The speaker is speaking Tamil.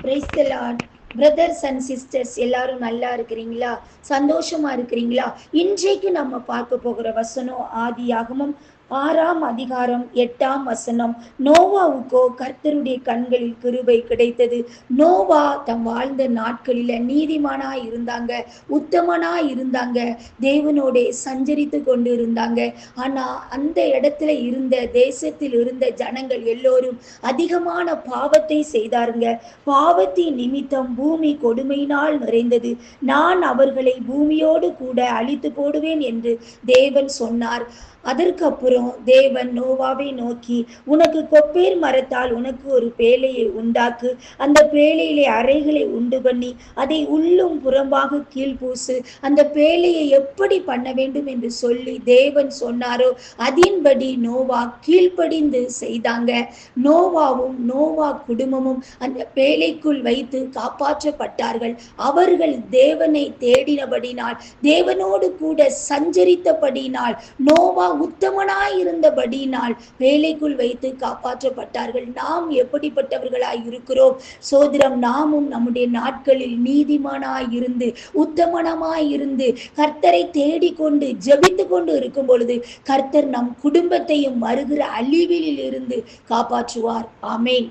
Praise the Lord. Brothers and sisters எல்லாரும் நல்லா இருக்கிறீங்களா? சந்தோஷமா இருக்கிறீங்களா? இன்றைக்கு நம்ம பார்க்க போகிற வசனம் ஆதியாகமம் 6ஆம் அதிகாரம் 8ஆம் வசனம். நோவாவுக்கோ கர்த்தருடைய கண்களில் கிருபை கிடைத்தது. நோவா தம் வாழ்ந்த நாட்களில நீதிமானா இருந்தாங்க, உத்தமனா இருந்தாங்க, தேவனோட சஞ்சரித்து கொண்டு இருந்தாங்க. ஆனா அந்த இடத்துல இருந்த தேசத்தில் இருந்த ஜனங்கள் எல்லோரும் அதிகமான பாவத்தை செய்தாருங்க. பாவத்தின் நிமித்தம் பூமி கொடுமையினால் நிறைந்தது. நான் அவர்களை பூமியோடு கூட அழித்து போடுவேன் என்று தேவன் சொன்னார். அதற்கு அப்புறம் தேவன் நோவாவை நோக்கி, உனக்கு கொப்பேர் மரத்தால் உனக்கு ஒரு பேழையை உண்டாக்கு, அந்த பேழையிலே அறைகளை உண்டு பண்ணி அதை உள்ளும் புறம்பாக கீழ்பூசு. அந்த பேழையை எப்படி பண்ண வேண்டும் என்று சொல்லி தேவன் சொன்னாரோ அதன்படி நோவா கீழ்ப்படிந்து செய்தாங்க. நோவாவும் நோவா குடும்பமும் அந்த பேழைக்குள் வைத்து காப்பாற்றப்பட்டார்கள். அவர்கள் தேவனை தேடினபடினால், தேவனோடு கூட சஞ்சரித்தபடினால், நோவா உத்தமனாய் இருந்தபடினால் பேழைக்குள் வைத்து காப்பாற்றப்பட்டார்கள். நாம் எப்படிப்பட்டவர்களாய் இருக்கிறோம்? சோதரம், நாமும் நம்முடைய நாட்களில் நீதிமானாய் இருந்து, உத்தமனமாய் இருந்து, கர்த்தரை தேடிக்கொண்டு ஜெபித்து கொண்டு இருக்கும் பொழுது கர்த்தர் நம் குடும்பத்தையும் வருகிற அழிவில் இருந்து காப்பாற்றுவார். ஆமென்.